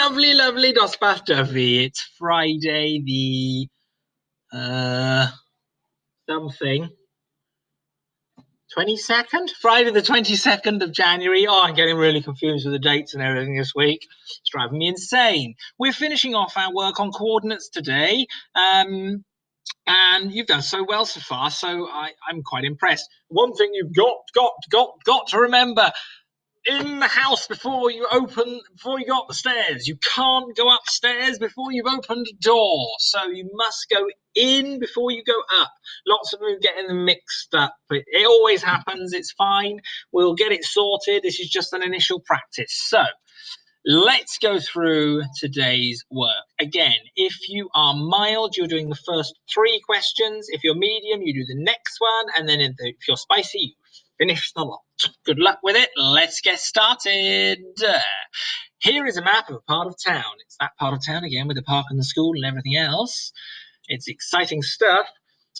lovely, lovely dosbarth Dyfi. It's Friday the something 22nd? Friday the 22nd of January. Oh, I'm getting really confused with the dates and everything this week. It's driving me insane. We're finishing off our work on coordinates today. And you've done so well so far, so I'm quite impressed. One thing you've got to remember: in the house before you go up the stairs. You can't go upstairs before you've opened a door. So you must go in before you go up. Lots of them getting them mixed up. But it always happens. It's fine. We'll get it sorted. This is just an initial practice. So let's go through today's work. Again, if you are mild, you're doing the first 3 questions. If you're medium, you do the next one. And then if you're spicy, you finish the lot. Good luck with it. Let's get started. Here is a map of a part of town. It's that part of town again with the park and the school and everything else. It's exciting stuff.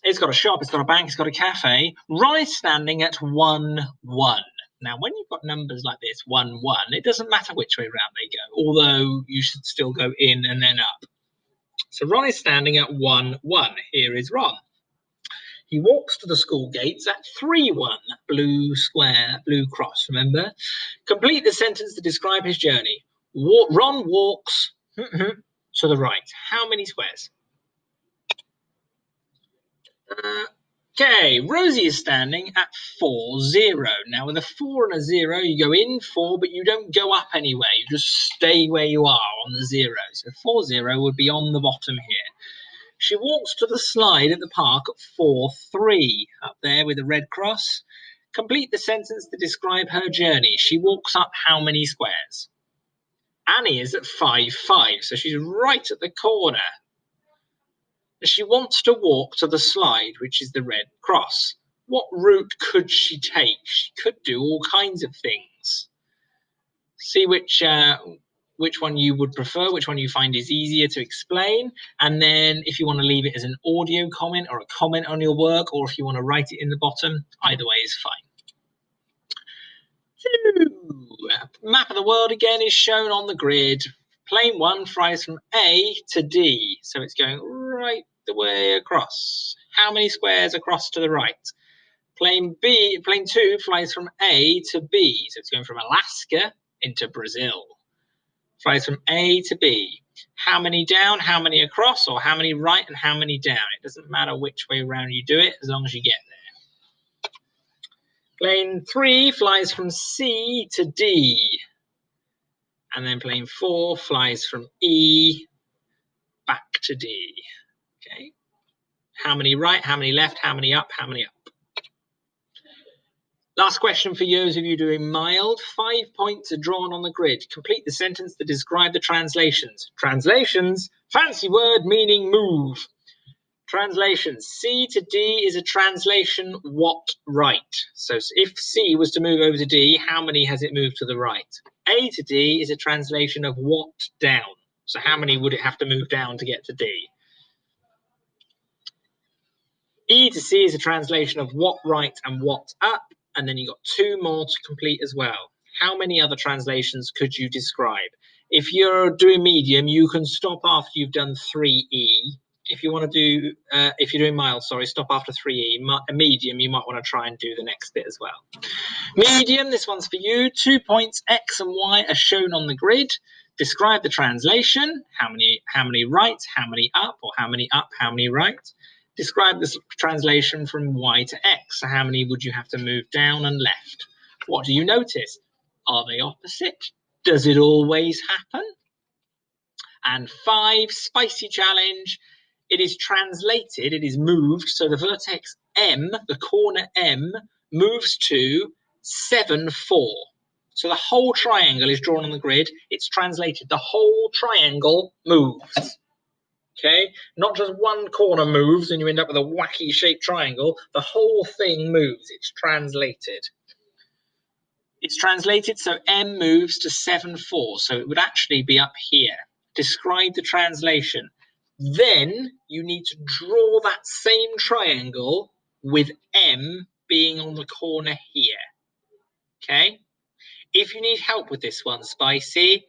It's got a shop, it's got a bank, it's got a cafe. Ron is standing at 1-1. Now, when you've got numbers like this, 1-1, it doesn't matter which way round they go, although you should still go in and then up. So Ron is standing at 1-1. Here is Ron. He walks to the school gates at 3-1, blue square, blue cross, remember? Complete the sentence to describe his journey. Ron walks to the right. How many squares? Okay, Rosie is standing at 4-0. Now, with a 4 and a 0, you go in 4, but you don't go up anywhere. You just stay where you are on the 0. So 4-0 would be on the bottom here. She walks to the slide at the park at 4-3, up there with a red cross. Complete the sentence to describe her journey. She walks up how many squares? Annie is at 5-5, so she's right at the corner. She wants to walk to the slide, which is the red cross. What route could she take? She could do all kinds of things. See which one you would prefer, which one you find is easier to explain. And then if you want to leave it as an audio comment or a comment on your work, or if you want to write it in the bottom, either way is fine. Map of the world again is shown on the grid. Plane 1 flies from A to D, so it's going right the way across. How many squares across to the right? Plane 2 flies from A to B, so it's going from Alaska into Brazil. Flies from A to B. How many down, how many across, or how many right and how many down? It doesn't matter which way around you do it, as long as you get there. Plane 3 flies from C to D. And then plane 4 flies from E back to D. Okay. How many right, how many left, how many up, how many up? Last question for those of you doing mild. 5 points are drawn on the grid. Complete the sentence to describe the translations. Translations, fancy word meaning move. Translations. C to D is a translation what right. So if C was to move over to D, how many has it moved to the right? A to D is a translation of what down. So how many would it have to move down to get to D? E to C is a translation of what right and what up. And then you've got 2 more to complete as well. How many other translations could you describe? If you're doing medium, you can stop after you've done 3E. If you want to do, if you're doing mild, sorry, stop after 3E. Medium, you might want to try and do the next bit as well. Medium, this one's for you. 2 points, X and Y are shown on the grid. Describe the translation. How many right, how many up, or how many up, how many right? Describe this translation from Y to X. So how many would you have to move down and left? What do you notice? Are they opposite? Does it always happen? And 5, spicy challenge. It is translated, it is moved. So the vertex M, the corner M, moves to 7-4. So the whole triangle is drawn on the grid. It's translated. The whole triangle moves. Okay, not just one corner moves and you end up with a wacky shaped triangle. The whole thing moves. It's translated. It's translated, so M moves to 7-4. So it would actually be up here. Describe the translation. Then you need to draw that same triangle with M being on the corner here. Okay? If you need help with this one, Spicy,